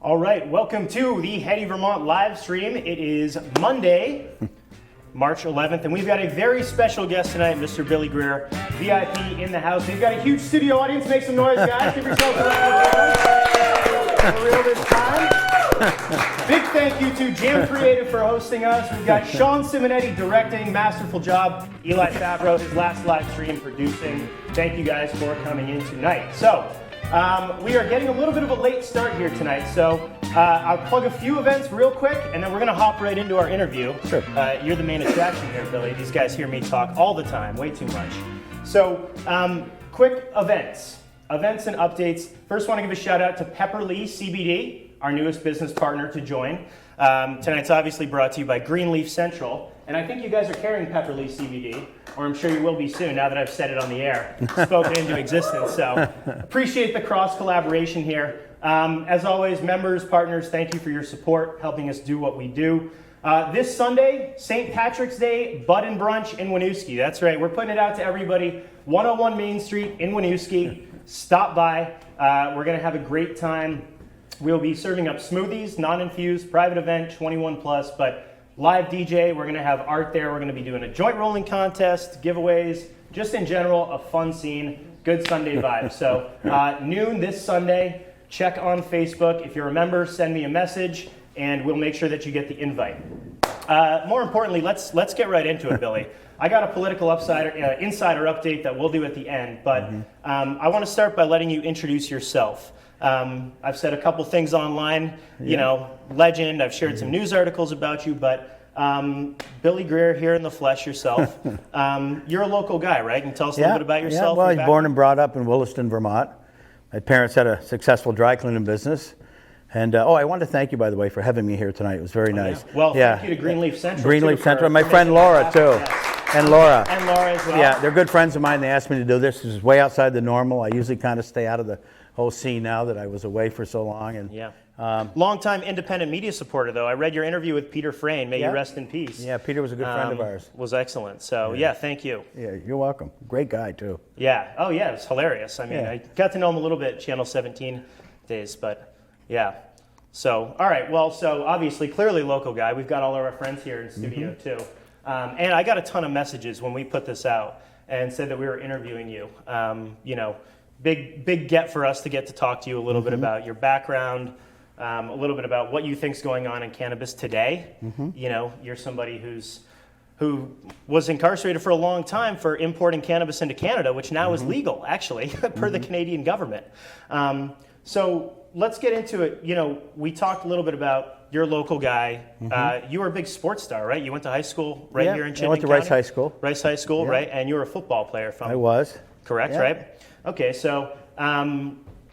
All right, welcome to the Heady Vermont live stream. It is Monday, March 11th, and we've got a very special guest tonight, Mr. Billy Greer, VIP in the house. We've got a huge studio audience. Make some noise, guys. Give yourselves a round of applause. For real this time. Big thank you to Jam Creative for hosting us. We've got Sean Simonetti directing, masterful job. Eli Favreau, his last live stream, producing. Thank you guys for coming in tonight. So, we are getting a little bit of a late start here tonight, so I'll plug a few events real quick, and then we're going to hop right into our interview. Sure. You're the main attraction here, Billy. These guys hear me talk all the time, way too much. So, quick events and updates. First, want to give a shout out to Pepperlee CBD, our newest business partner to join. Tonight's obviously brought to you by Greenleaf Central, and I think you guys are carrying Pepperlee CBD, or I'm sure you will be soon now that I've said it on the air, spoken into existence. So appreciate the cross collaboration here. As always, members, partners, thank you for your support, helping us do what we do. This Sunday, St. Patrick's Day, Bud and Brunch in Winooski. That's right, we're putting it out to everybody. 101 Main Street in Winooski. Stop by. We're going to have a great time. We'll be serving up smoothies, non-infused, private event, 21 plus, but live DJ. We're going to have art there. We're going to be doing a joint rolling contest, giveaways, just in general, a fun scene, good Sunday vibe. So noon this Sunday, check on Facebook. If you're a member, send me a message, and we'll make sure that you get the invite. More importantly, let's get right into it, Billy. I got a political insider update that we'll do at the end, but I want to start by letting you introduce yourself. I've said a couple things online, you know, legend. I've shared some news articles about you, but Billy Greer here in the flesh yourself. You're a local guy, right? Can you tell us a little bit about yourself? Yeah, well, I was born and brought up in Williston, Vermont. My parents had a successful dry cleaning business. And, I wanted to thank you, by the way, for having me here tonight. It was very nice. Yeah. Well, thank you to Greenleaf Central. Greenleaf Central. My friend Laura, too. Yes. And Laura. And Laura as well. Yeah, they're good friends of mine. They asked me to do this. This is way outside the normal. I usually kind of stay out of the whole scene now that I was away for so long. And yeah. Long-time independent media supporter, though. I read your interview with Peter Frayne. May you rest in peace. Yeah, Peter was a good friend of ours. Was excellent. So, yeah, thank you. Yeah, you're welcome. Great guy, too. Yeah. Oh, yeah, it was hilarious. I mean, I got to know him a little bit Channel 17 days, but yeah. So, all right. Well, so obviously, clearly local guy. We've got all of our friends here in studio, too. And I got a ton of messages when we put this out and said that we were interviewing you. You know, big get for us to get to talk to you a little bit about your background, a little bit about what you think's going on in cannabis today. You know, you're somebody who was incarcerated for a long time for importing cannabis into Canada, which now is legal, actually, per the Canadian government. So let's get into it. You know, we talked a little bit about you're a local guy. You were a big sports star, right? You went to high school here in Chittenden I went to County? Rice High School. Rice High School, right? And you were a football player from... I was. Correct, right? Okay, so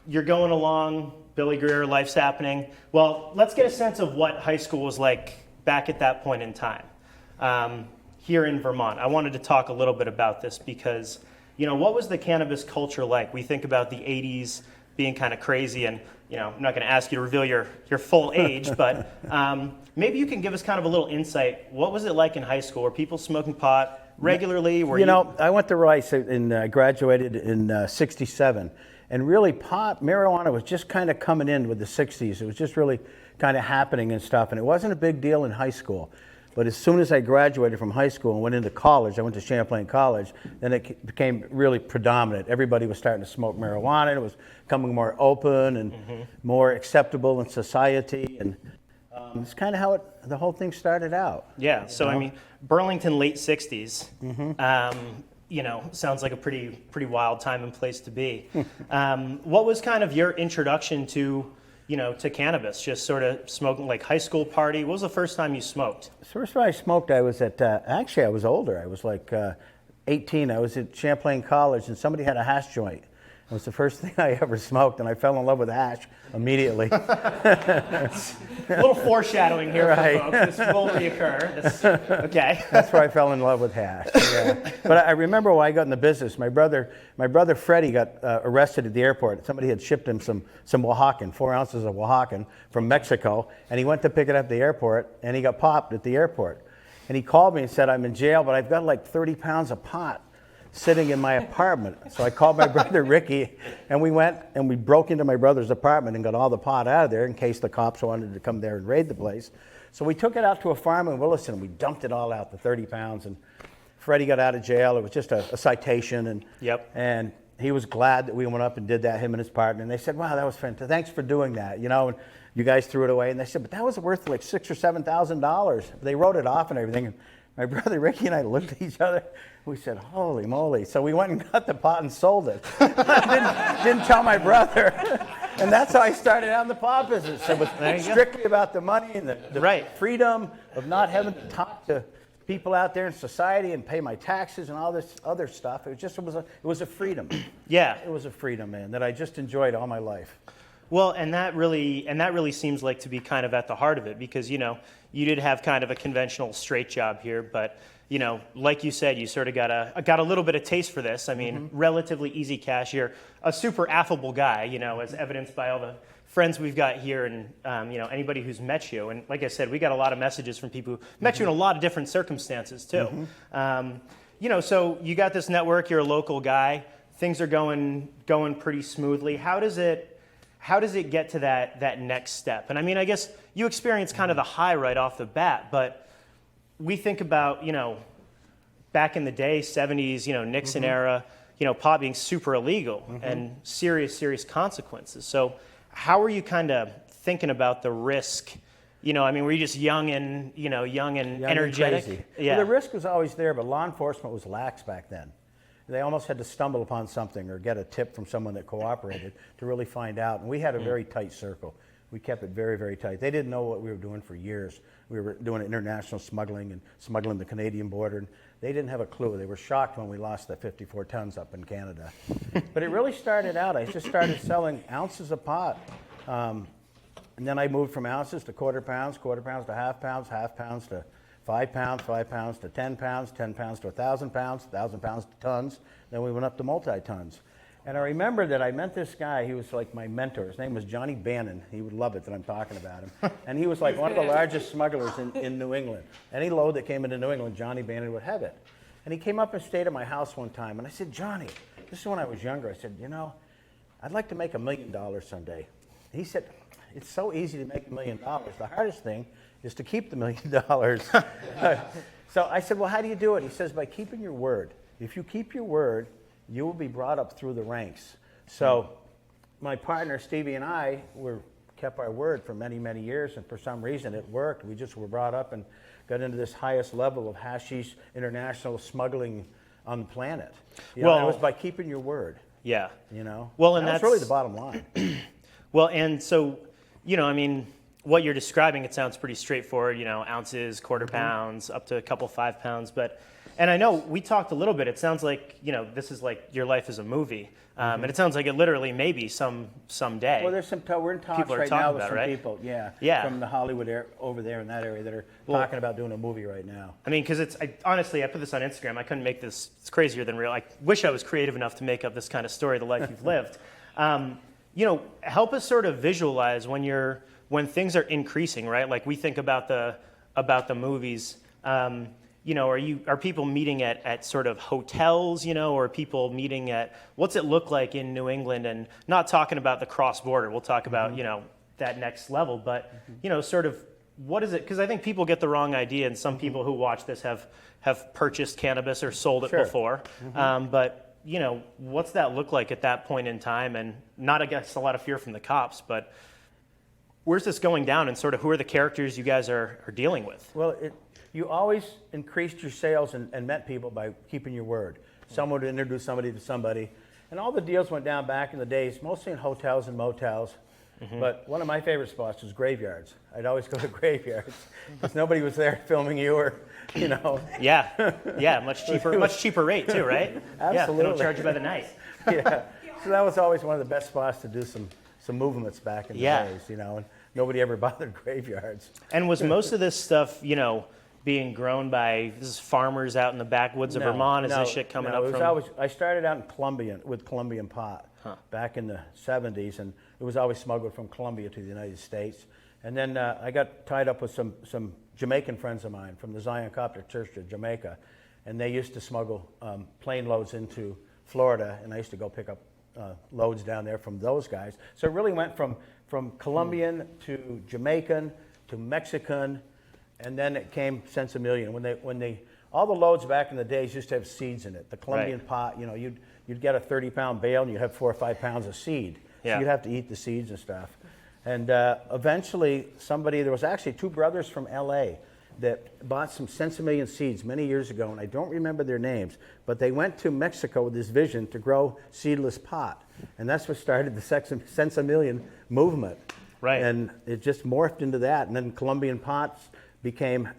you're going along, Billy Greer, life's happening. Well, let's get a sense of what high school was like back at that point in time here in Vermont. I wanted to talk a little bit about this because, you know, what was the cannabis culture like? We think about the 80s being kind of crazy, and, you know, I'm not going to ask you to reveal your full age, but maybe you can give us kind of a little insight. What was it like in high school? Were people smoking pot regularly? You know, I went to Rice and graduated in 67. And really, marijuana was just kind of coming in with the 60s. It was just really kind of happening and stuff. And it wasn't a big deal in high school. But as soon as I graduated from high school and went into college, I went to Champlain College, then it became really predominant. Everybody was starting to smoke marijuana. And it was becoming more open and more acceptable in society. And it's kind of how the whole thing started out. Yeah, so I mean, Burlington, late 60s, you know, sounds like a pretty wild time and place to be. What was kind of your introduction to, you know, to cannabis? Just sort of smoking, like high school party? What was the first time you smoked? The first time I smoked, I was at, actually I was older. I was like 18. I was at Champlain College and somebody had a hash joint. It was the first thing I ever smoked, and I fell in love with hash immediately. A little foreshadowing here, for folks. This will reoccur. Okay. That's where I fell in love with hash. Yeah. But I remember when I got in the business, my brother Freddie got arrested at the airport. Somebody had shipped him some Oaxacan, 4 ounces of Oaxacan from Mexico, and he went to pick it up at the airport, and he got popped at the airport. And he called me and said, "I'm in jail, but I've got like 30 pounds of pot sitting in my apartment. So I called my brother Ricky, and we went and we broke into my brother's apartment and got all the pot out of there in case the cops wanted to come there and raid the place. So we took it out to a farm in Williston, and we dumped it all out, the 30 pounds, and Freddie got out of jail. It was just a citation, and and he was glad that we went up and did that, him and his partner, and they said, wow, that was fantastic. Thanks for doing that, you know, and you guys threw it away. And they said, but that was worth like $6,000 or $7,000. They wrote it off and everything. And my brother Ricky and I looked at each other. We said, holy moly. So we went and got the pot and sold it. didn't tell my brother. And that's how I started out in the pot business. It was strictly about the money and the freedom of not having to talk to people out there in society and pay my taxes and all this other stuff. It was a freedom. Yeah. It was a freedom, man, that I just enjoyed all my life. Well, and that really seems like to be kind of at the heart of it, because, you know, you did have kind of a conventional straight job here, but, you know, like you said, you sort of got a little bit of taste for this. I mean, relatively easy cash. You're a super affable guy, you know, as evidenced by all the friends we've got here, and you know, anybody who's met you. And like I said, we got a lot of messages from people who met you in a lot of different circumstances too. You know, so you got this network. You're a local guy. Things are going pretty smoothly. How does it get to that next step? And I mean, I guess you experienced kind of the high right off the bat, but we think about, you know, back in the day, 70s, you know, Nixon era, you know, pot being super illegal and serious consequences. So how are you kind of thinking about the risk? You know, I mean, were you just young and energetic? And Yeah. Well, the risk was always there, but law enforcement was lax back then. They almost had to stumble upon something or get a tip from someone that cooperated to really find out. And we had a very tight circle. We kept it very, very tight. They didn't know what we were doing for years. We were doing international smuggling and smuggling the Canadian border. And they didn't have a clue. They were shocked when we lost the 54 tons up in Canada. But it really started out, I just started selling ounces of pot. And then I moved from ounces to quarter pounds to half pounds to 5 pounds to 10 pounds to 1,000 pounds to tons. Then we went up to multi-tons. And I remember that I met this guy. He was like my mentor. His name was Johnny Bannon. He would love it that I'm talking about him. And he was like one of the largest smugglers in New England. Any load that came into New England, Johnny Bannon would have it. And he came up and stayed at my house one time. And I said, Johnny, this is when I was younger. I said, you know, I'd like to make $1 million someday. And he said, it's so easy to make $1 million. The hardest thing is to keep the $1 million. So I said, well, how do you do it? He says, by keeping your word. If you keep your word, you will be brought up through the ranks. So my partner, Stevie, and I kept our word for many, many years, and for some reason it worked. We just were brought up and got into this highest level of hashish international smuggling on the planet. You know, it was by keeping your word. Yeah. You know? Well, and that's really the bottom line. Well, and so, you know, I mean, what you're describing, it sounds pretty straightforward, you know, ounces, quarter pounds, up to a couple 5 pounds. But, and I know we talked a little bit, it sounds like, you know, this is like your life is a movie. And it sounds like it literally maybe someday. Well, there's we're in talks right now with some people, yeah, from the Hollywood over there in that area that are talking about doing a movie right now. I mean, because honestly, I put this on Instagram. I couldn't make this. It's crazier than real. I wish I was creative enough to make up this kind of story, the life you've lived. You know, help us sort of visualize when things are increasing, right? Like we think about the movies. You know, are people meeting at sort of hotels, you know, or are people meeting at, what's it look like in New England? And not talking about the cross-border, we'll talk about, you know, that next level, but, you know, sort of, what is it? Because I think people get the wrong idea, and some people who watch this have purchased cannabis or sold it before. But, you know, what's that look like at that point in time? And not, I guess, a lot of fear from the cops, but where's this going down, and sort of who are the characters you guys are dealing with? Well, you always increased your sales and met people by keeping your word. Someone would introduce somebody to somebody. And all the deals went down back in the days, mostly in hotels and motels. But one of my favorite spots was graveyards. I'd always go to graveyards because nobody was there filming you or, you know. Yeah, much cheaper rate too, right? Absolutely. Yeah, they don't charge you by the night. Yeah. So that was always one of the best spots to do some movements back in the days, you know. And nobody ever bothered graveyards. And was most of this stuff, you know, being grown by farmers out in the backwoods of Vermont? Is this shit coming up from? I started out in with Colombian pot back in the 70s, and it was always smuggled from Colombia to the United States. And then I got tied up with some Jamaican friends of mine from the Zion Coptic Church of Jamaica. and they used to smuggle plane loads into Florida, and I used to go pick up loads down there from those guys. So it really went from Colombian to Jamaican to Mexican, and then it came Sensimillion. When they all the loads back in the days used to have seeds in it. The Colombian pot, you know, you'd get a 30-pound bale and you'd have 4 or 5 pounds of seed. Yeah. So you'd have to eat the seeds and stuff. And eventually there was actually 2 brothers from LA that bought some Sensimillion seeds many years ago, and I don't remember their names, but they went to Mexico with this vision to grow seedless pot. And that's what started the Sensimillion movement. Right. And it just morphed into that. And then Colombian pots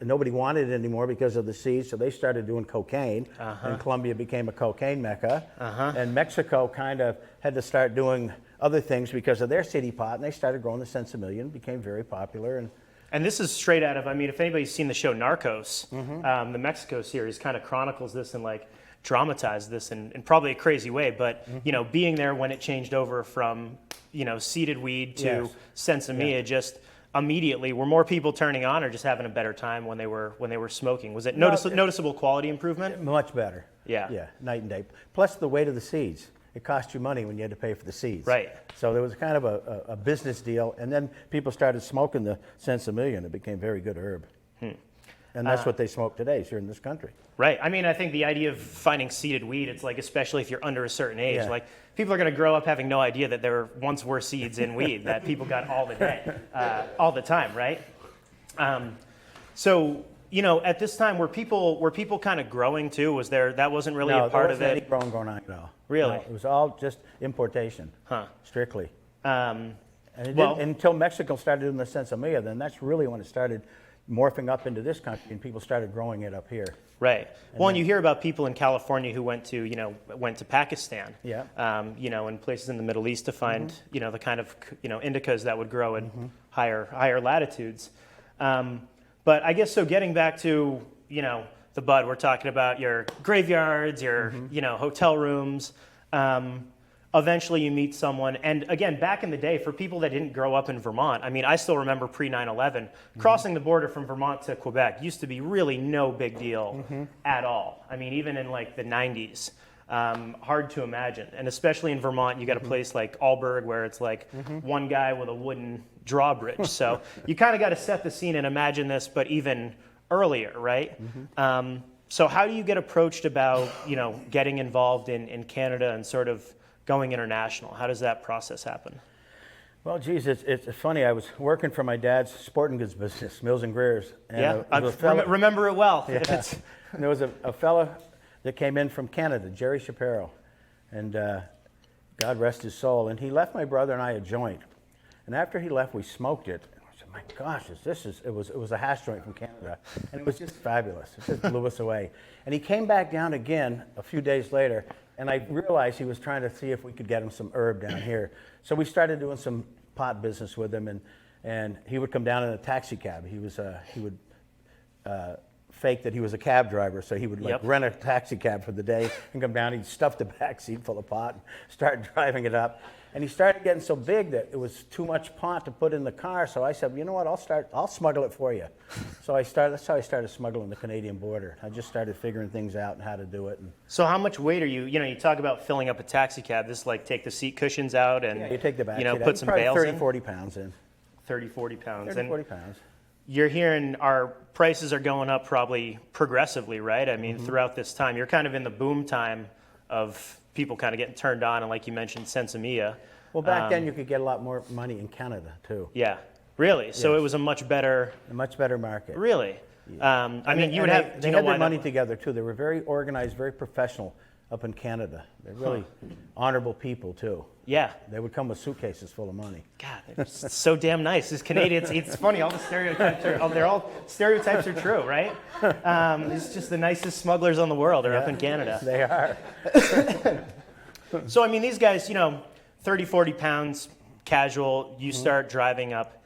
nobody wanted it anymore because of the seeds, so they started doing cocaine, and Colombia became a cocaine mecca. And Mexico kind of had to start doing other things because of their city pot, and they started growing the Sensimillion, became very popular. And this is straight out of, I mean, if anybody's seen the show Narcos, the Mexico series kind of chronicles this and like dramatized this in probably a crazy way, but you know, being there when it changed over from, you know, seeded weed to Sensimilla, just immediately, were more people turning on or just having a better time when they were smoking? Was it noticeable quality improvement? Much better. Yeah. Yeah, night and day. Plus the weight of the seeds. It cost you money when you had to pay for the seeds. Right. So there was kind of a business deal, and then people started smoking the Sensimillion. It became a very good herb. And that's what they smoke today here in this country. Right. I mean, I think the idea of finding seeded weed, it's like, especially if you're under a certain age, Yeah. like people are going to grow up having no idea that there once were seeds in weed that people got all the day, all the time, right? So, you know, at this time, were people kind of growing too? That wasn't really a part of it? No, there wasn't any growing going on at all. Really? No, it was all just importation, strictly. Um, And it didn't, until Mexico started doing the Sensimilla, then that's really when it started morphing up into this country, and people started growing it up here. Right. Well, and you hear about people in California who went to Pakistan, you know, and places in the Middle East to find, you know, the kind of, you know, indicas that would grow at higher latitudes. But I guess, so getting back to, you know, the bud, we're talking about your graveyards, your, you know, hotel rooms. Eventually you meet someone, and again, back in the day, for people that didn't grow up in Vermont, I mean, I still remember pre-9/11, crossing the border from Vermont to Quebec used to be really no big deal at all. I mean, even in like the 90s, hard to imagine. And especially in Vermont, you got a place like Alberg where it's like one guy with a wooden drawbridge. So you kind of got to set the scene and imagine this, but even earlier, right? So how do you get approached about, you know, getting involved in Canada and sort of going international? How does that process happen? Well, geez, it's funny. I was working for my dad's sporting goods business, Mills and Greer's. And I remember it well. Yeah. And there was a fella that came in from Canada, Jerry Shapiro, and God rest his soul. And he left my brother and I a joint. And after he left, we smoked it. I said, my gosh, it was a hash joint from Canada, and it was just fabulous. It just blew us away. And he came back down again a few days later, and I realized he was trying to see if we could get him some herb down here. So we started doing some pot business with him, and he would come down in a taxi cab. He would fake that he was a cab driver, so he would rent a taxi cab for the day and come down. He'd stuff the back seat full of pot and start driving it up. And he started getting so big that it was too much pot to put in the car. So I said, you know what? I'll smuggle it for you. So that's how I started smuggling the Canadian border. I just started figuring things out and how to do it. So how much weight are you? You know, you talk about filling up a taxi cab. This like take the seat cushions out and you take the back, you know, put some bales 30, in. 40 pounds in. 30, 40 pounds. 30, 40 pounds. You're hearing our prices are going up probably progressively, right? I mean, throughout this time, you're kind of in the boom time of people kind of getting turned on, and like you mentioned, Sensimilla. Well, back then you could get a lot more money in Canada too. Yeah, really. So Yes. it was a much better market. Really. Yeah. I mean, you would have. They had their money together too. They were very organized, very professional up in Canada. They're really honorable people too. Yeah. They would come with suitcases full of money. God, they're so damn nice. As Canadians, it's funny. All the stereotypes stereotypes are true, right? It's just the nicest smugglers on the world are up in Canada. They are. So I mean, these guys, you know, 30, 40 pounds, casual. You start driving up.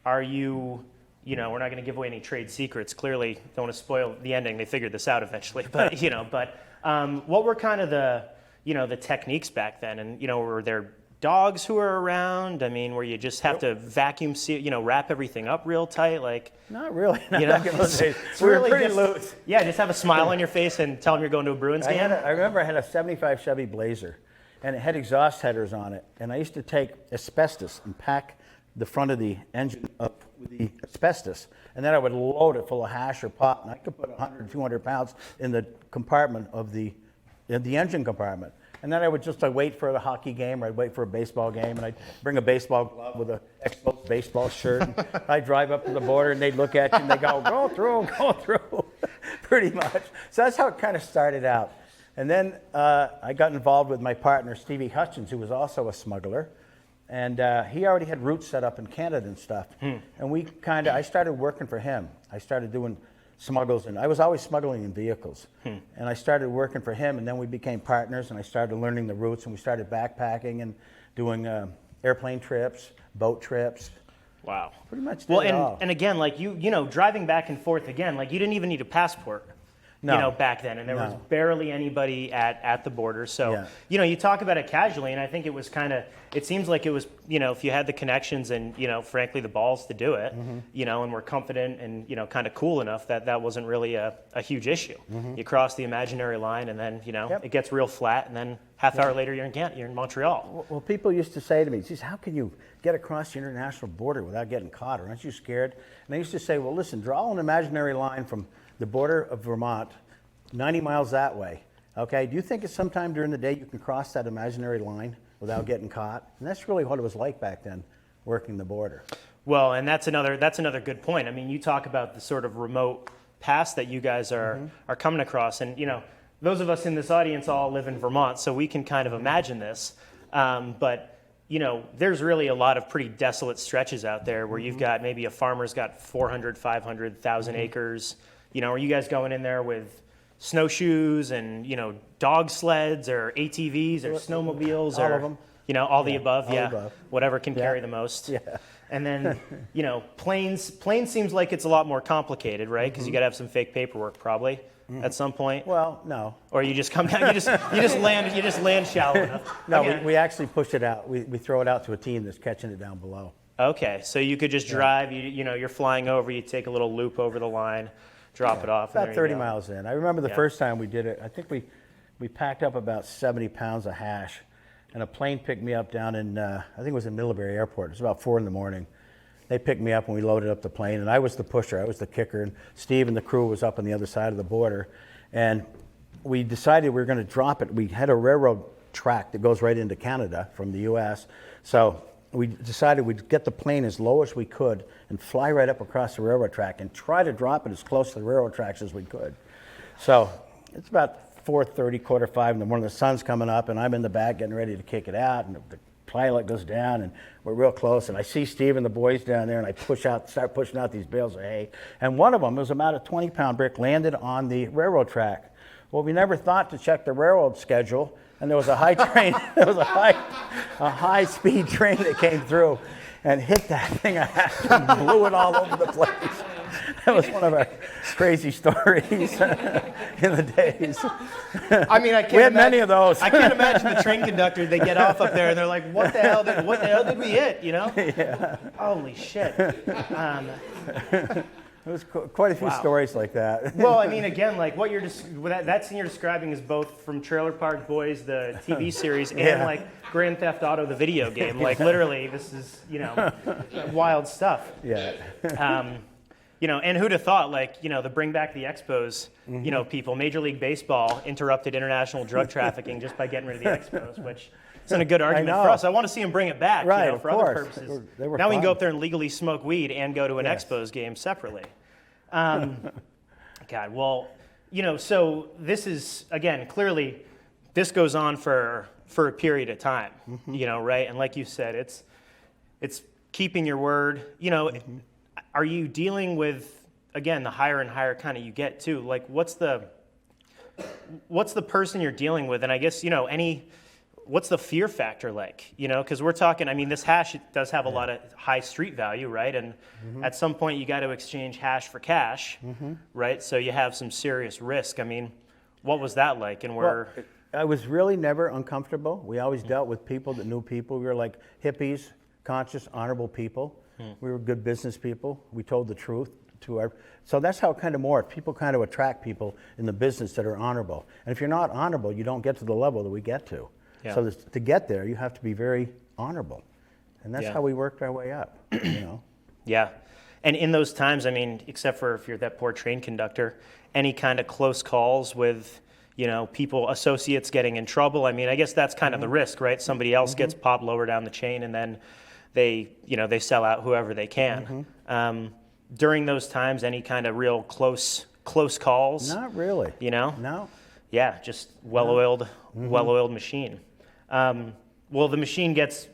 Are you? You know, we're not going to give away any trade secrets. Clearly, don't want to spoil the ending. They figured this out eventually, but what were kind of the techniques back then? And were there dogs who are around? I mean, where you just have to vacuum seal, you know, wrap everything up real tight, like? Not really. Not You know, back in those days. it's We were really pretty just, loose. yeah, just have a smile on your face and tell them you're going to a Bruins game. I remember I had a 75 Chevy Blazer, and it had exhaust headers on it. And I used to take asbestos and pack the front of the engine up with the asbestos. And then I would load it full of hash or pot, and I could put 100, 200 pounds in the compartment of the engine compartment. And then I would just wait for the hockey game, or I'd wait for a baseball game, and I'd bring a baseball glove with a Expos baseball shirt. And I'd drive up to the border, and they'd look at you, and they'd go through, pretty much. So that's how it kind of started out. And then I got involved with my partner, Stevie Hutchins, who was also a smuggler. And he already had roots set up in Canada and stuff. And I started working for him. I started doing smuggles, and I was always smuggling in vehicles. And I started working for him, and then we became partners, and I started learning the routes, and we started backpacking and doing airplane trips, boat trips. Wow. Pretty much did it all. And again, like you know, driving back and forth again, like you didn't even need a passport. No. You know, back then, and there was barely anybody at the border. So, you know, you talk about it casually, and I think it was it seems like it was, you know, if you had the connections and, you know, frankly, the balls to do it, you know, and were confident and, you know, kind of cool enough that wasn't really a huge issue. You cross the imaginary line, and then, you know, it gets real flat, and then half hour later, you're in Montreal. Well, people used to say to me, geez, how can you get across the international border without getting caught? Aren't you scared? And I used to say, well, listen, draw an imaginary line from the border of Vermont, 90 miles that way. Okay, do you think at some time during the day you can cross that imaginary line without getting caught? And that's really what it was like back then, working the border. Well, and that's another good point. I mean, you talk about the sort of remote past that you guys are coming across, and you know, those of us in this audience all live in Vermont, so we can kind of imagine this. But you know, there's really a lot of pretty desolate stretches out there where you've got maybe a farmer's got 400, 500, 1,000 acres. You know, are you guys going in there with snowshoes and, you know, dog sleds or ATVs or snowmobiles all or of them. You know, all the above, all above. whatever can carry the most. Yeah. And then, you know, planes seems like it's a lot more complicated, right? Because you got to have some fake paperwork probably at some point. Well, no. Or you just come down, you just land shallow enough. No, Okay. we actually push it out. We throw it out to a team that's catching it down below. Okay, so you could just drive. You know, you're flying over. You take a little loop over the line, drop it off. About and there 30 you go. miles in. I remember the first time we did it, I think we packed up about 70 pounds of hash, and a plane picked me up down in, I think it was in Middlebury Airport. It was about 4 in the morning. They picked me up and we loaded up the plane, and I was the pusher. I was the kicker, and Steve and the crew was up on the other side of the border. And we decided we were going to drop it. We had a railroad track that goes right into Canada from the U.S., so we decided we'd get the plane as low as we could and fly right up across the railroad track and try to drop it as close to the railroad tracks as we could. So it's about 4:30, 4:45 in the morning. The sun's coming up, and I'm in the back getting ready to kick it out, and the pilot goes down, and we're real close, and I see Steve and the boys down there, and I start pushing out these bales of hay, and one of them was about a 20-pound brick landed on the railroad track. Well, we never thought to check the railroad schedule, and there was a high train, a high-speed train that came through and hit that thing and blew it all over the place. That was one of our crazy stories in the days. I mean, We had many of those. I can't imagine the train conductor. They get off up there and they're like, "What the hell did we hit?" You know? Yeah. Holy shit. There was quite a few stories like that. Well, I mean, again, like what that scene you're describing is both from Trailer Park Boys, the TV series, and like Grand Theft Auto, the video game. Like literally, this is, you know, wild stuff. Yeah. You know, and who'd have thought, like, you know, the Bring Back the Expos, you know, people, Major League Baseball interrupted international drug trafficking just by getting rid of the Expos, which isn't a good argument for us. I want to see them bring it back, Right, you know, of for course. other purposes. They were now we can go fun. up there and legally smoke weed and go to an Expos game separately. God, well, you know, so this is, again, clearly, this goes on for a period of time, you know, right? And like you said, it's keeping your word. You know, are you dealing with, again, the higher and higher kind of you get too? Like, what's the person you're dealing with? And I guess, you know, what's the fear factor like? You know, because we're talking, I mean, this hash does have a lot of high street value, right? And at some point you got to exchange hash for cash, right? So you have some serious risk. I mean, what was that like? And I was really never uncomfortable. We always dealt with people that knew people. We were like hippies, conscious, honorable people. We were good business people. We told the truth to our. So that's how it kind of morphed. People kind of attract people in the business that are honorable. And if you're not honorable, you don't get to the level that we get to. Yeah. So to get there, you have to be very honorable. And that's how we worked our way up, you know. Yeah. And in those times, I mean, except for if you're that poor train conductor, any kind of close calls with, people, associates getting in trouble. I mean, I guess that's kind of the risk, right? Somebody else gets popped lower down the chain, and then they sell out whoever they can. During those times, any kind of real close calls? Not really. No. Yeah, just well-oiled machine. Well, the machine gets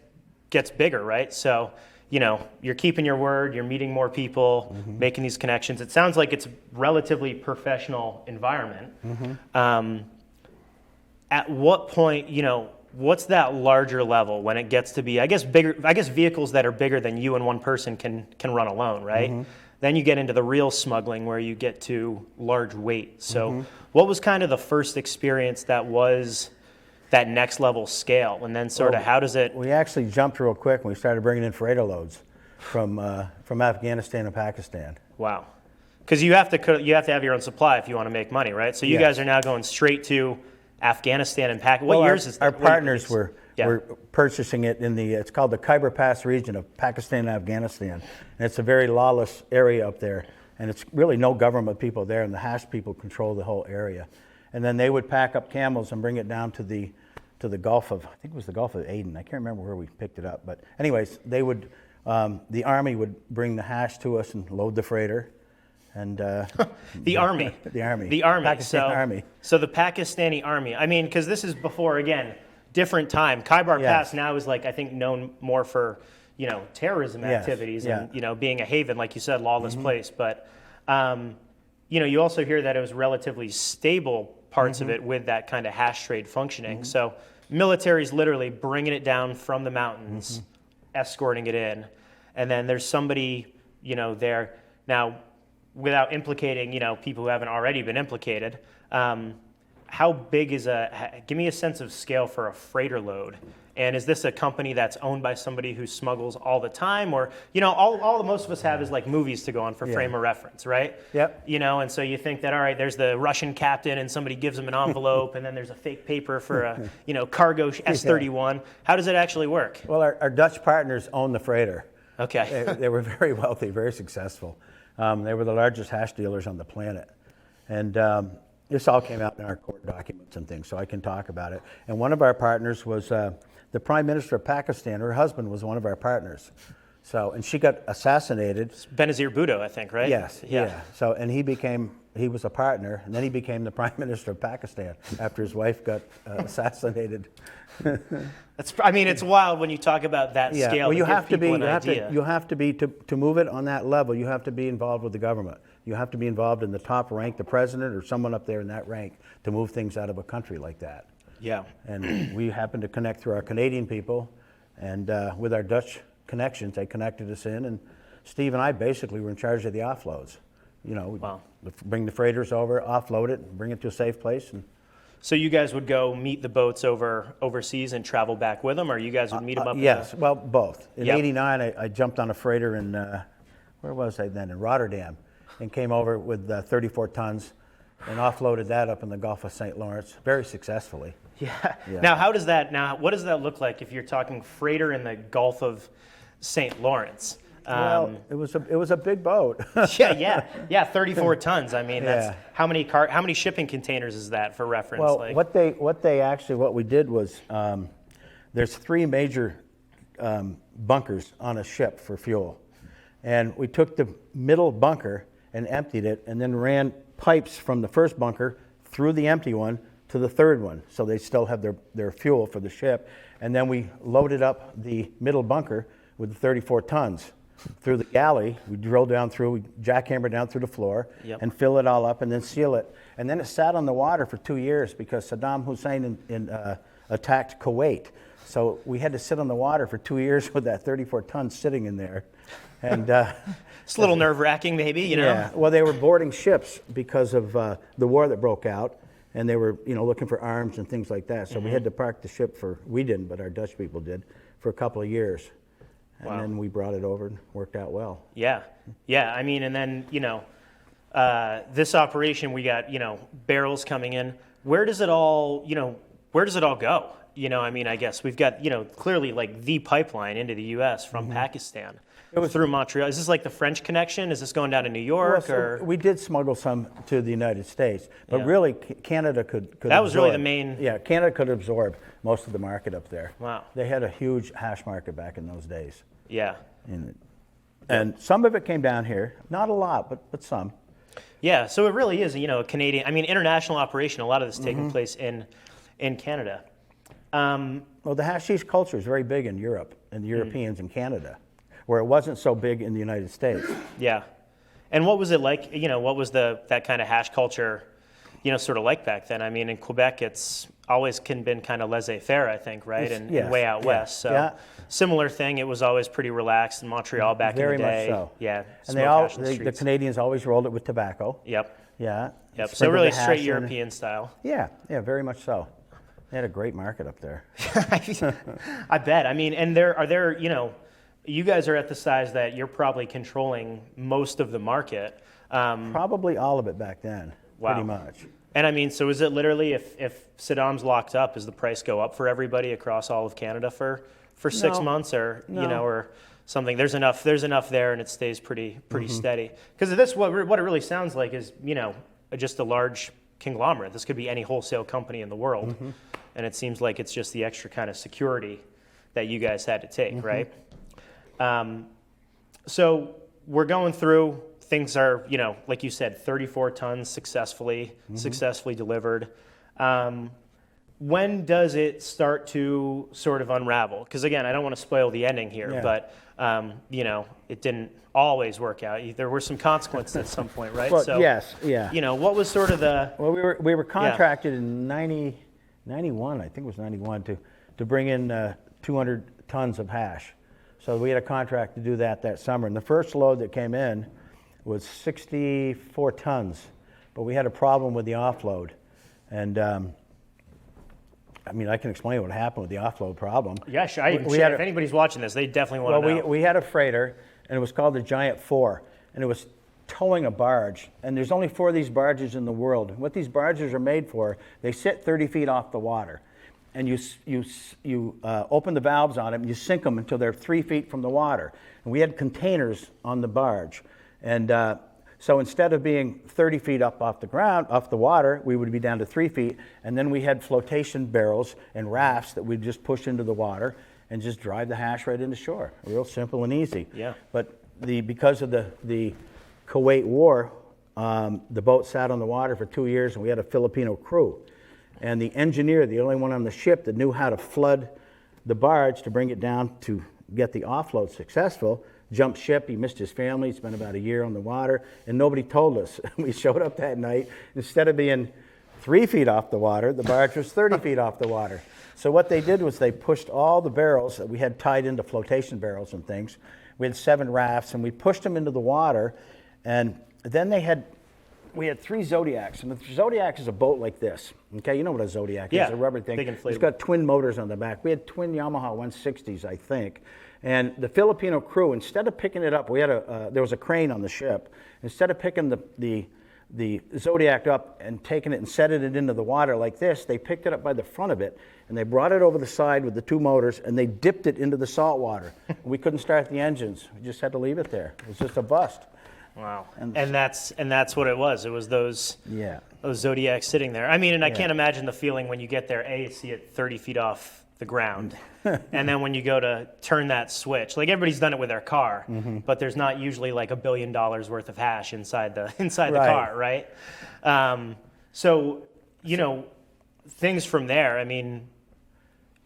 bigger, right? So, you're keeping your word, you're meeting more people, making these connections. It sounds like it's a relatively professional environment. At what point, what's that larger level when it gets to be, I guess vehicles that are bigger than you and one person can run alone, right? Then you get into the real smuggling where you get to large weight. So what was kind of the first experience that was that next level scale, and then sort of how does it? We actually jumped real quick when we started bringing in freighter loads from Afghanistan and Pakistan. Wow, because you have to have your own supply if you want to make money, right? So you guys are now going straight to Afghanistan and Pakistan. What years is that? Our partners were purchasing it in it's called the Khyber Pass region of Pakistan and Afghanistan, and it's a very lawless area up there, and it's really no government people there, and the hash people control the whole area. And then they would pack up camels and bring it down to the Gulf of, I think it was the Gulf of Aden. I can't remember where we picked it up. But anyways, they would, the Army would bring the hash to us and load the freighter. And the Army. The Army. The Army. Pakistan Army. So the Pakistani Army. I mean, because this is before, again, different time. Khyber Pass now is I think known more for, terrorism activities and, being a haven, like you said, lawless place. But, you also hear that it was relatively stable parts of it with that kind of hash trade functioning. So military's literally bringing it down from the mountains, escorting it in, and then there's somebody, there. Now, without implicating, people who haven't already been implicated, how big is give me a sense of scale for a freighter load. And is this a company that's owned by somebody who smuggles all the time? Or, all most of us have is movies to go on for frame of reference, right? Yep. And so you think that, all right, there's the Russian captain and somebody gives him an envelope and then there's a fake paper for a, cargo S-31. How does it actually work? Well, our Dutch partners own the freighter. Okay. They were very wealthy, very successful. They were the largest hash dealers on the planet. And this all came out in our court documents and things, so I can talk about it. And one of our partners was the Prime Minister of Pakistan. Her husband was one of our partners. So, and she got assassinated. Benazir Bhutto, I think, right? Yes, yeah. So, and he was a partner, and then he became the Prime Minister of Pakistan after his wife got assassinated. It's wild when you talk about that scale. Well, you have to be, to move it on that level, you have to be involved with the government. You have to be involved in the top rank, the president or someone up there in that rank, to move things out of a country like that. Yeah. And we happened to connect through our Canadian people, and with our Dutch connections, they connected us in, and Steve and I basically were in charge of the offloads. Bring the freighters over, offload it, bring it to a safe place. And so you guys would go meet the boats overseas and travel back with them, or you guys would meet them up? Yes, well, both. In '89, I jumped on a freighter in, where was I then? In Rotterdam, and came over with 34 tons and offloaded that up in the Gulf of St. Lawrence very successfully. Yeah. Now, what does that look like if you're talking freighter in the Gulf of St. Lawrence? Well, it was a big boat. 34 tons. I mean, that's how many shipping containers is that for reference? Well, what we did was, there's 3 major bunkers on a ship for fuel, and we took the middle bunker and emptied it, and then ran pipes from the first bunker through the empty one to the third one, so they still have their fuel for the ship, and then we loaded up the middle bunker with the 34 tons. Through the galley, we drill down through, we jackhammer down through the floor, and fill it all up, and then seal it. And then it sat on the water for 2 years because Saddam Hussein attacked Kuwait. So we had to sit on the water for 2 years with that 34 tons sitting in there. And it's a little nerve-wracking, maybe, Yeah, well, they were boarding ships because of the war that broke out. and they were, looking for arms and things like that. So we had to park the ship we didn't, but our Dutch people did, for a couple of years. And then we brought it over and worked out well. Yeah. I mean, and then, this operation, we got, barrels coming in. Where does it all go? I mean, I guess we've got, clearly like the pipeline into the U.S. from Pakistan. It was through Montreal. Is this like the French connection? Is this going down to New York? Well, we did smuggle some to the United States, but really Canada could That was really the main... Yeah, Canada could absorb most of the market up there. Wow. They had a huge hash market back in those days. Yeah. And some of it came down here. Not a lot, but some. Yeah, so it really is, a Canadian, international operation. A lot of this taking place in Canada. Well, the hashish culture is very big in Europe, and the Europeans in Canada, where it wasn't so big in the United States. Yeah. And what was it like, what was that kind of hash culture, sort of like back then? I mean, in Quebec, it's always been kind of laissez-faire, I think, right? And way out west. So similar thing, it was always pretty relaxed in Montreal back in the day. Very much so. Yeah. And the Canadians always rolled it with tobacco. Yep. Yeah. Yep. So really straight European style. Yeah, very much so. They had a great market up there. I bet. I mean, and are there, you guys are at the size that you're probably controlling most of the market. Probably all of it back then. Wow. Pretty much. And I mean, so is it literally if Saddam's locked up, does the price go up for everybody across all of Canada for 6 months, or or something? There's enough there, and it stays pretty steady. Because this what it really sounds like is just a large conglomerate. This could be any wholesale company in the world, and it seems like it's just the extra kind of security that you guys had to take, right? So we're going through. Things are, like you said, 34 tons successfully delivered. When does it start to sort of unravel? Because again, I don't want to spoil the ending here, but it didn't always work out. There were some consequences at some point, right? Well, yes, yeah. What was sort of the... Well, we were contracted in 91, I think it was 91, to bring in 200 tons of hash. So we had a contract to do that summer. And the first load that came in was 64 tons, but we had a problem with the offload. And I can explain what happened with the offload problem. Yeah, sure. If anybody's watching this, they definitely want to know. We had a freighter, and it was called the Giant 4, and it was towing a barge. And there's only 4 of these barges in the world. What these barges are made for, they sit 30 feet off the water. And you open the valves on them, and you sink them until they're 3 feet from the water. And we had containers on the barge. And so instead of being 30 feet up off the water, we would be down to 3 feet. And then we had flotation barrels and rafts that we'd just push into the water and just drive the hash right into shore. Real simple and easy. Yeah. But because of the Kuwait War, the boat sat on the water for 2 years, and we had a Filipino crew. And the engineer, the only one on the ship that knew how to flood the barge to bring it down to get the offload successful, jumped ship. He missed his family. He spent about a year on the water, and nobody told us. We showed up that night. Instead of being 3 feet off the water, the barge was 30 feet off the water. So what they did was they pushed all the barrels that we had tied into flotation barrels and things. We had 7 rafts, and we pushed them into the water. And then we had 3 Zodiacs, and the Zodiac is a boat like this. Okay, you know what a Zodiac is, a rubber thing. Big inflatable. It's got twin motors on the back. We had twin Yamaha 160s, I think. And the Filipino crew, instead of picking it up, there was a crane on the ship. Instead of picking the Zodiac up and taking it and setting it into the water like this, they picked it up by the front of it, and they brought it over the side with the 2 motors, and they dipped it into the salt water. We couldn't start the engines. We just had to leave it there. It was just a bust. Wow. And that's what it was. It was those Zodiacs sitting there. I mean, and I can't imagine the feeling when you get there, you see it 30 feet off the ground. And then when you go to turn that switch, like everybody's done it with their car, but there's not usually like $1 billion worth of hash inside the car, right? So, things from there, I mean,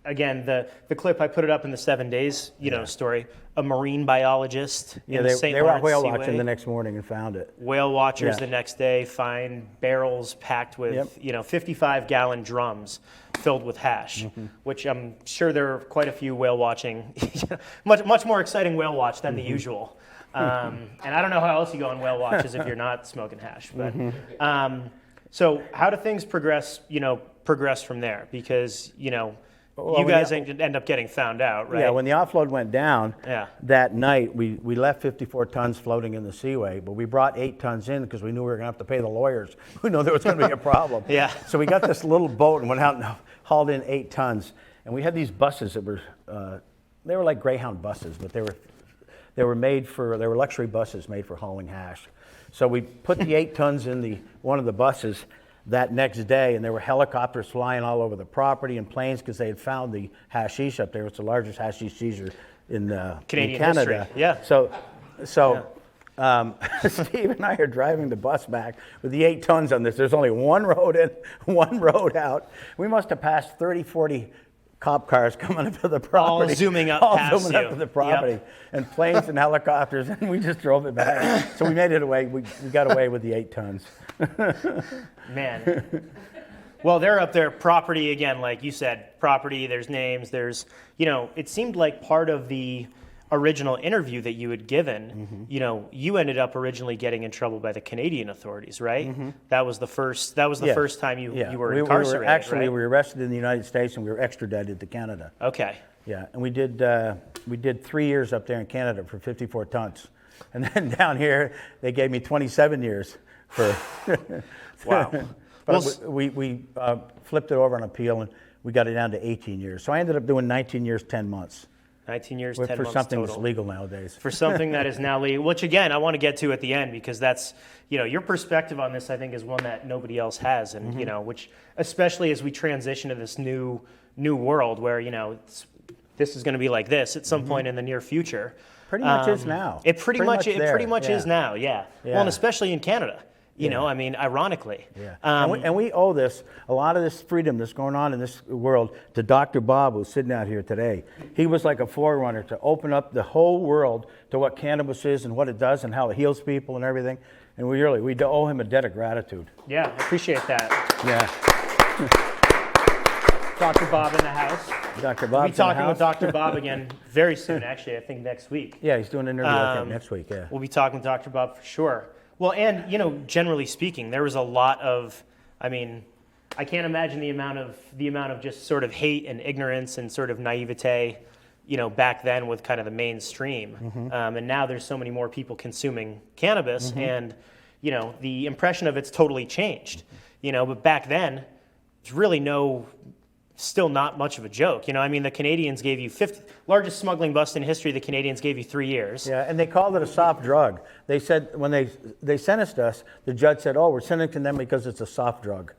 again, the clip, I put it up in the 7 days, story. A marine biologist in St. They were out Lawrence whale Seaway. watching the next morning and found it. Whale watchers the next day find barrels packed with 55-gallon drums filled with hash, which I'm sure there are quite a few whale watching, much more exciting whale watch than the usual. And I don't know how else you go on whale watches if you're not smoking hash. But So how do things progress from there? Because, Well, you guys end up getting found out, right? Yeah, when the offload went down Yeah. that night, we left 54 tons floating in the Seaway, but we brought 8 tons in because we knew we were going to have to pay the lawyers. We knew there was going to be a problem. Yeah. So we got this little boat and went out and hauled in 8 tons. And we had these buses that were, they were like Greyhound buses, but they were luxury buses made for hauling hash. So we put the 8 tons in one of the buses that next day, and there were helicopters flying all over the property and planes because they had found the hashish up there. It's the largest hashish seizure in Canadian Canada. history. Yeah. So Steve and I are driving the bus back with the 8 tons on this. There's only one road in, one road out. We must have passed 30, 40 cop cars coming up to the property. All zooming up all past zooming you. up to the property. Yep. And planes and helicopters, and we just drove it back. So we made it away. We got away with the 8 tons. Man. Well, they're up there, property again, like you said, property, there's names, there's, it seemed like part of the original interview that you had given, you ended up originally getting in trouble by the Canadian authorities, right? That was the first first time you were incarcerated, we were arrested in the United States and we were extradited to Canada. Okay. Yeah, and we did 3 years up there in Canada for 54 tons. And then down here, they gave me 27 years for... Wow. But we flipped it over on appeal and we got it down to 18 years. So I ended up doing 19 years, 10 months. 19 years, 10 months for something total. that's legal nowadays. For something that is now legal, which again, I want to get to at the end because that's, your perspective on this, I think, is one that nobody else has. And, which, especially as we transition to this new world where, this is going to be like this at some point in the near future. Pretty much is now. It pretty much is now, yeah. Well, and especially in Canada. Ironically. Yeah. And we owe a lot of this freedom that's going on in this world to Dr. Bob, who's sitting out here today. He was like a forerunner to open up the whole world to what cannabis is and what it does and how it heals people and everything. And we owe him a debt of gratitude. Yeah, I appreciate that. Yeah. Dr. Bob in the house. Dr. Bob. We'll be talking with Dr. Bob again very soon, actually, I think next week. Yeah, he's doing an interview next week, yeah. We'll be talking to Dr. Bob for sure. Well, and, generally speaking, there was a lot of, I can't imagine the amount of just sort of hate and ignorance and sort of naivete, back then with kind of the mainstream. And now there's so many more people consuming cannabis and, the impression of it's totally changed, but back then, it's really still not much of a joke. The Canadians gave you largest smuggling bust in history. The Canadians gave you 3 years. Yeah, and they called it a soft drug. They said when they sentenced us, the judge said, "Oh, we're sentencing them because it's a soft drug."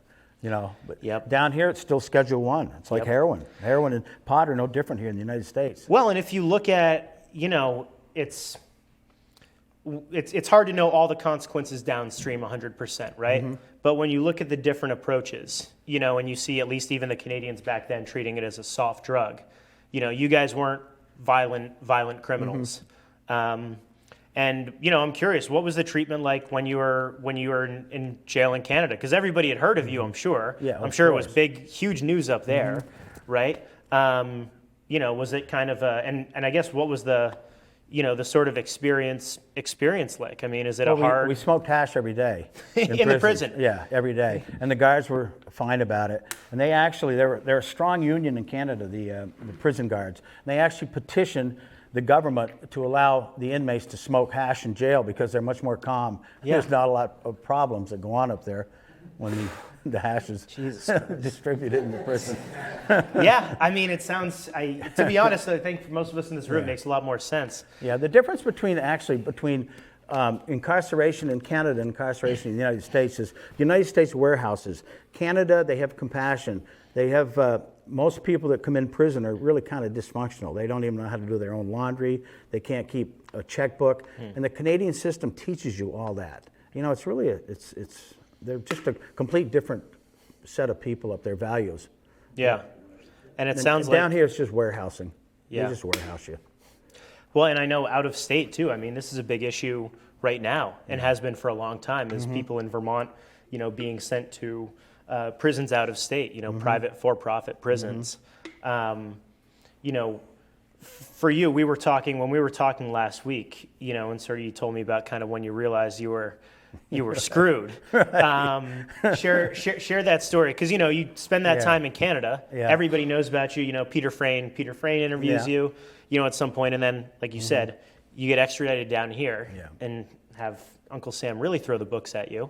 But down here it's still Schedule 1. It's like heroin. Heroin and pot are no different here in the United States. Well, and if you look at, it's hard to know all the consequences downstream 100%, right? But when you look at the different approaches, and you see at least even the Canadians back then treating it as a soft drug, you guys weren't violent criminals. And I'm curious, what was the treatment like when you were in jail in Canada? Because everybody had heard of you, I'm sure. Yeah, I'm sure it was huge news up there, right? Was it kind of and I guess what was the sort of experience like? Is it hard? We smoked hash every day in the prison. Yeah, every day, and the guards were fine about it. And they're a strong union in Canada, the prison guards. And they actually petitioned the government to allow the inmates to smoke hash in jail because they're much more calm. Yeah. There's not a lot of problems that go on up there when the hash is distributed in the prison. Yeah, it sounds, to be honest, I think for most of us in this room, it makes a lot more sense. Yeah, the difference between incarceration in Canada and incarceration in the United States is the United States warehouses. Canada, they have compassion. They have, most people that come in prison are really kind of dysfunctional. They don't even know how to do their own laundry. They can't keep a checkbook. And the Canadian system teaches you all that. It's really, they're just a complete different set of people up there, values. Yeah. And it sounds like... Down here, it's just warehousing. Yeah. They just warehouse you. Well, and I know out of state, too. This is a big issue right now and has been for a long time, is people in Vermont, being sent to prisons out of state, private for-profit prisons. for you, when we were talking last week, you know, and sort of you told me about kind of when you realized you were screwed. Share that story, because you know you spend that time in Canada. Yeah. Everybody knows about you. You know, Peter Frayne interviews you. You know, at some point, and then like you said, you get extradited down here and have Uncle Sam really throw the books at you.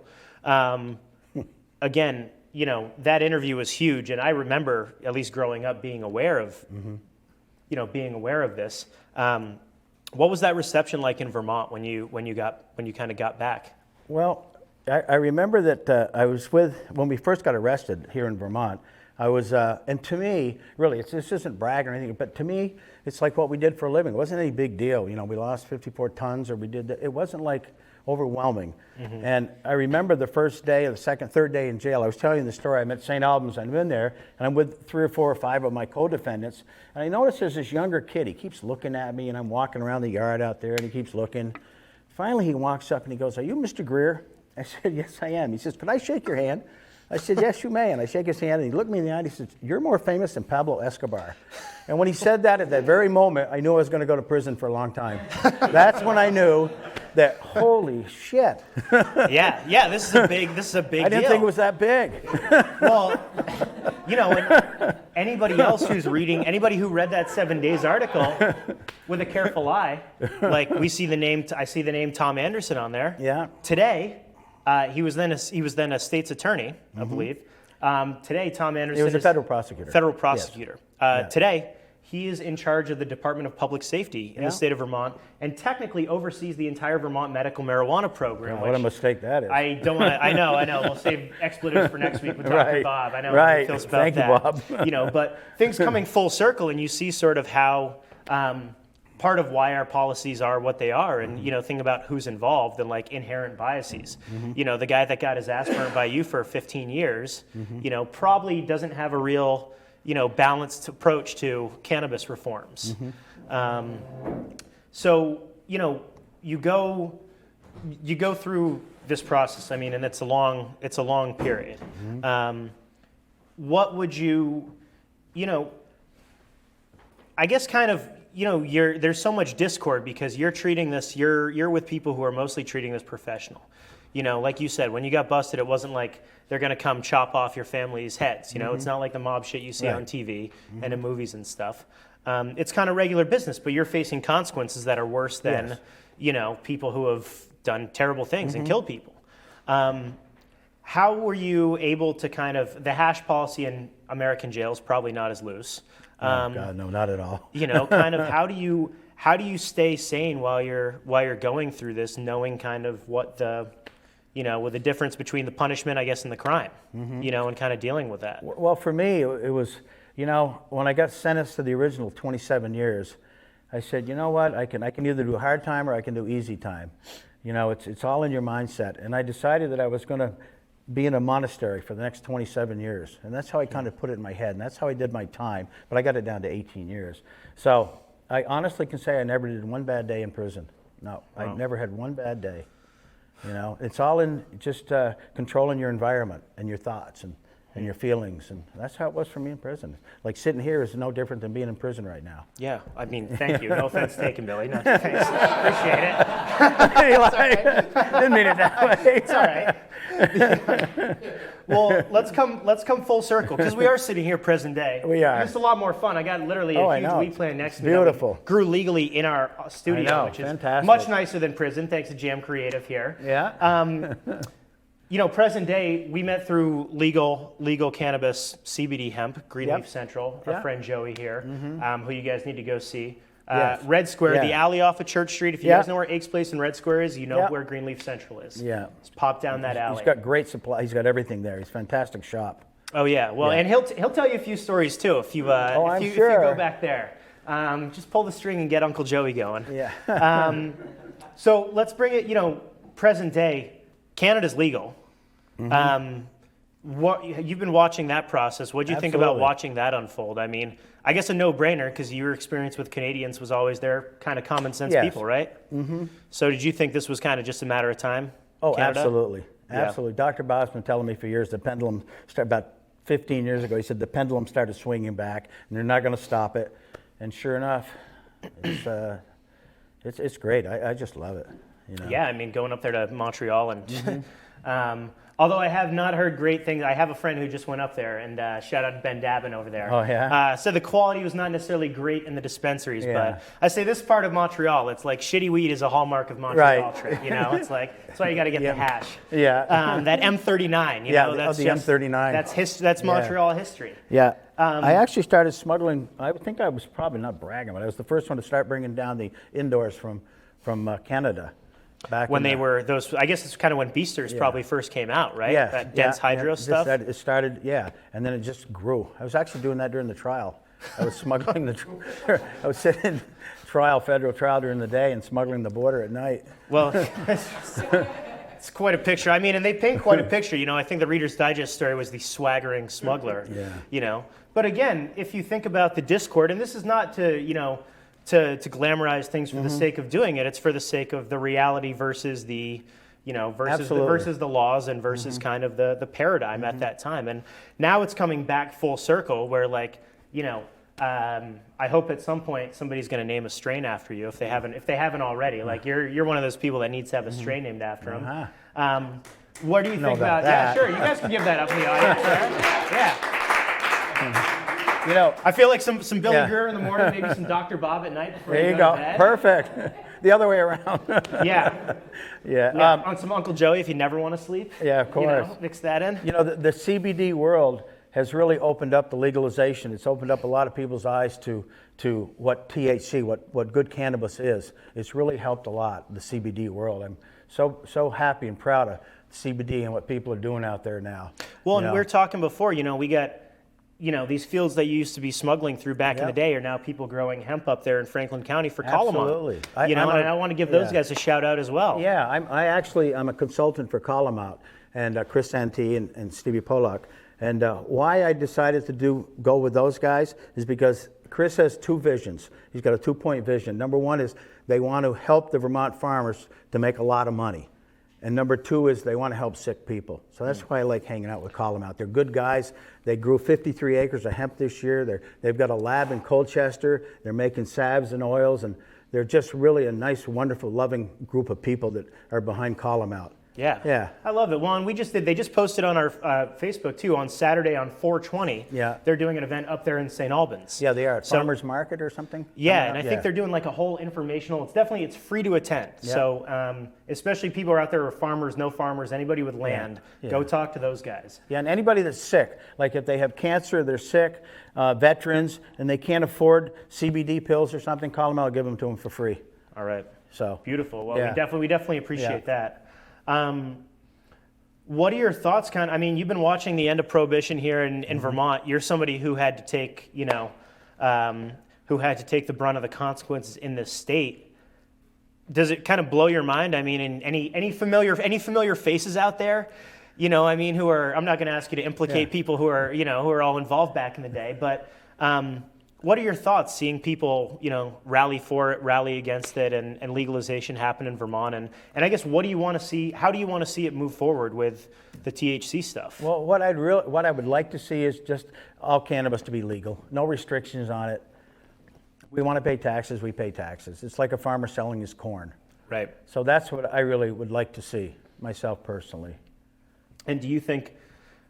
Again, you know, that interview was huge, and I remember at least growing up being aware of, you know, being aware of this. What was that reception like in Vermont when you kind of got back? Well, I remember that I was when we first got arrested here in Vermont. I was, and to me, really, this isn't bragging or anything, but to me, it's like what we did for a living. It wasn't any big deal. You know, we lost 54 tons, or we did that. It wasn't like overwhelming. And I remember the first day, or the second, third day in jail. I was telling you the story. I'm at St. Albans. I'm in there, and I'm with 3 or 4 or 5 of my co-defendants. And I noticed there's this younger kid. He keeps looking at me, and I'm walking around the yard out there, and he keeps looking. Finally, he walks up and he goes, "Are you Mr. Greer?" I said, "Yes, I am." He says, "Could I shake your hand?" I said, "Yes, you may." And I shake his hand, and he looked me in the eye, and he says, "You're more famous than Pablo Escobar." And when he said that, at that very moment, I knew I was going to go to prison for a long time. That's when I knew that, holy shit. Yeah, this is a big deal. I didn't think it was that big. Well, you know, and anybody else who's reading, anybody who read that 7 Days article with a careful eye, like I see the name Tom Anderson on there. Yeah. Today, he was then a state's attorney, I believe. Today, Tom Anderson He was a federal prosecutor. Federal prosecutor. Yes. Today, he is in charge of the Department of Public Safety in the state of Vermont, and technically oversees the entire Vermont medical marijuana program. What a mistake that is. I don't want to. I know. We'll save expletives for next week with Dr. Bob. I know how he feels about Thank that. You, Bob. You know, but things coming full circle, and you see sort of how part of why our policies are what they are, and you know, think about who's involved and like inherent biases. You know, the guy that got his ass burned by you for 15 years, you know, probably doesn't have a real, you know, balanced approach to cannabis reforms. So, you know, you go through this process. I mean, and it's a long period. What would you know, I guess kind of, you know, there's so much discord because you're treating this, you're with people who are mostly treating this professional. You know, like you said, when you got busted, it wasn't like they're going to come chop off your family's heads. You know, it's not like the mob shit you see on TV and in movies and stuff. It's kind of regular business, but you're facing consequences that are worse than, you know, people who have done terrible things and killed people. How were you able to kind of, the hash policy in American jails probably not as loose. Oh God, no, not at all. You know, kind of how do you stay sane while you're going through this, knowing kind of what the, you know, with the difference between the punishment, I guess, and the crime, you know, and kind of dealing with that? Well, for me, it was, you know, when I got sentenced to the original 27 years, I said, you know what, I can either do hard time or I can do easy time. You know, it's all in your mindset. And I decided that I was going to be in a monastery for the next 27 years. And that's how I kind of put it in my head. And that's how I did my time. But I got it down to 18 years. So I honestly can say I never did one bad day in prison. No, wow. I never had one bad day. You know, it's all in just controlling your environment and your thoughts and your feelings. And that's how it was for me in prison. Like sitting here is no different than being in prison right now. Yeah, I mean, thank you. No offense taken, Billy. No, thanks. Appreciate it. Eli, didn't mean it that way. It's all right. Well, let's come full circle, because we are sitting here present day. We are. It's a lot more fun. I got literally a huge weed plant next to me. Beautiful. Grew legally in our studio, which is fantastic. Much nicer than prison, thanks to Jam Creative here. Yeah. You know, present day, we met through legal cannabis, CBD hemp, Greenleaf Central, our friend Joey here, who you guys need to go see. Red Square, the alley off of Church Street. If you guys know where Aches Place and Red Square is, you know where Greenleaf Central is. Yeah. Just pop down that alley. He's got great supply. He's got everything there. He's a fantastic shop. Oh yeah. Well, and he'll tell you a few stories too if you if you go back there. Just pull the string and get Uncle Joey going. Yeah. So let's bring it. You know, present day, Canada's legal. What you've been watching that process? What do you think about watching that unfold? I mean, I guess a no-brainer, because your experience with Canadians was always they're kind of common sense people, right? So did you think this was kind of just a matter of time? Oh, Canada? Absolutely. Absolutely. Dr. Bob's been telling me for years the pendulum started about 15 years ago. He said the pendulum started swinging back, and they're not going to stop it. And sure enough, It's great. I just love it. You know? Yeah, I mean, going up there to Montreal and although I have not heard great things. I have a friend who just went up there, and shout out to Ben Dabin over there. Oh, yeah? So the quality was not necessarily great in the dispensaries, Yeah. but I say this part of Montreal, it's like shitty weed is a hallmark of Montreal Right. trip. You know, it's like that's why you got to get the hash. Yeah. That M39. You Yeah, know, that's the just, M39. That's Montreal history. Yeah. I actually started smuggling. I think I was probably not bragging, but I was the first one to start bringing down the indoors from Canada. Back When in they were those, I guess it's kind of when Beasters probably first came out, right? Yeah, That dense hydro stuff. It started, and then it just grew. I was actually doing that during the trial. I was smuggling I was sitting in federal trial during the day and smuggling the border at night. Well, it's quite a picture. I mean, and they paint quite a picture. You know, I think the Reader's Digest story was the swaggering smuggler. Yeah. You know, but again, if you think about the discord, and this is not to, to glamorize things for the sake of doing it. It's for the sake of the reality versus the, versus the laws and versus kind of the paradigm at that time. And now it's coming back full circle where, like, I hope at some point somebody's going to name a strain after you if they haven't already. Like you're one of those people that needs to have a strain named after them. What do you think about that? Yeah, sure. You guys can give that up in the audience. Yeah. I feel like some Billy Greer in the morning, maybe some Dr. Bob at night before there you go go. to bed. Perfect. The other way around. Yeah. Yeah. On some Uncle Joey if you never want to sleep. Yeah, of course. Mix that in. The CBD world has really opened up the legalization. It's opened up a lot of people's eyes to what THC, what good cannabis is. It's really helped a lot, the CBD world. I'm so happy and proud of CBD and what people are doing out there now. Well, and we were talking before, we got, these fields that you used to be smuggling through back in the day are now people growing hemp up there in Franklin County for Colomont. Absolutely. And I want to give those guys a shout out as well. Yeah, I'm a consultant for Colomont and Chris Santee and Stevie Pollock. And why I decided to go with those guys is because Chris has two visions. He's got a 2-point vision. Number one is they want to help the Vermont farmers to make a lot of money. And number two is they want to help sick people. So that's why I like hanging out with Colomont. They're good guys. They grew 53 acres of hemp this year. They've got a lab in Colchester. They're making salves and oils. And they're just really a nice, wonderful, loving group of people that are behind Colomont. Yeah. I love it. Well, and they just posted on our Facebook too on Saturday on 4/20. Yeah. They're doing an event up there in St. Albans. Yeah, they are. Farmers Market or something? Yeah, and I think they're doing like a whole informational. It's free to attend. Yeah. So especially people are out there who are farmers, no farmers, anybody with land, go talk to those guys. Yeah, and anybody that's sick, like if they have cancer, they're sick, veterans, and they can't afford CBD pills or something, call them out, give them to them for free. All right. So beautiful. Well, we definitely appreciate that. What are your thoughts? You've been watching the end of Prohibition here in Vermont. You're somebody who had to take, the brunt of the consequences in this state. Does it kind of blow your mind? I mean, and any familiar faces out there, who are? I'm not going to ask you to implicate people who are all involved back in the day, but. What are your thoughts seeing people, rally for it, rally against it, and legalization happen in Vermont? And I guess what do you want to see? How do you want to see it move forward with the THC stuff? Well, what I would like to see is just all cannabis to be legal, no restrictions on it. We want to pay taxes, we pay taxes. It's like a farmer selling his corn. Right. So that's what I really would like to see, myself personally. And do you think?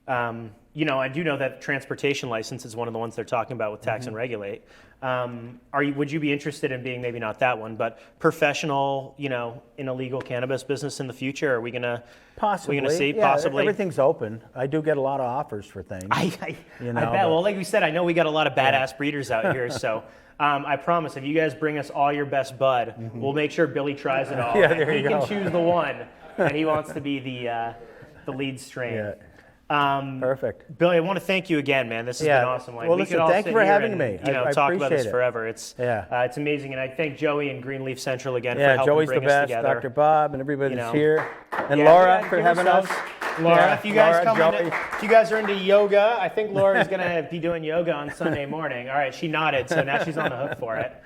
I do know that transportation license is one of the ones they're talking about with tax and regulate. Would you be interested in being, maybe not that one, but professional, in a legal cannabis business in the future? Are we going to possibly? We're going to see possibly. Everything's open. I do get a lot of offers for things. I bet. Well, like we said, I know we got a lot of badass breeders out here, so. I promise, if you guys bring us all your best bud, we'll make sure Billy tries it all. Yeah, there you go. He can choose the one, and he wants to be the lead strain. Yeah. Perfect. Billy, I want to thank you again, man. This has been awesome. Well, listen, thank you for having me. I talk about this appreciate it. forever. It's amazing, and I thank Joey and Greenleaf Central again for helping Joey's bring the best, us together. Dr. Bob, and everybody that's here, and Laura for having us. Laura, if you guys if you guys are into yoga, I think Laura is going to be doing yoga on Sunday morning. All right, she nodded, so now she's on the hook for it.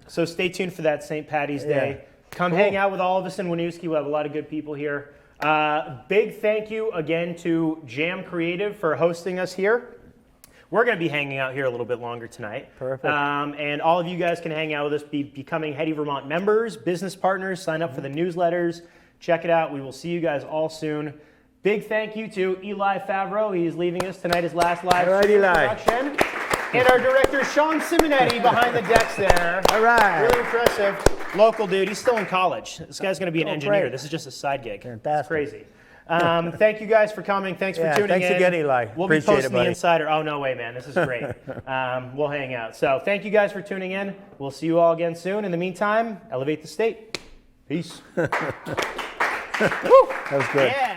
So stay tuned for that St. Patty's Day. Come hang out with all of us in Winooski. We'll have a lot of good people here. Big thank you again to Jam Creative for hosting us here. we're going to be hanging out here a little bit longer tonight. Perfect. And all of you guys can hang out with us, be becoming Heady Vermont members, business partners, sign up for the newsletters. Check it out. We will see you guys all soon. Big thank you to Eli Favreau. He's leaving us tonight, his last live All right, stream Eli. production. And our director, Sean Simonetti, behind the decks there. All right. Really impressive. Local dude. He's still in college. This guy's going to be an engineer. great. This is just a side gig. Fantastic. It's crazy. Thank you guys for coming. Thanks for tuning thanks in. again, Eli. We'll Appreciate be it, posting the buddy. Insider. Oh, no way, man. This is great. We'll hang out. So thank you guys for tuning in. We'll see you all again soon. In the meantime, elevate the state. Peace. That was good. Yeah.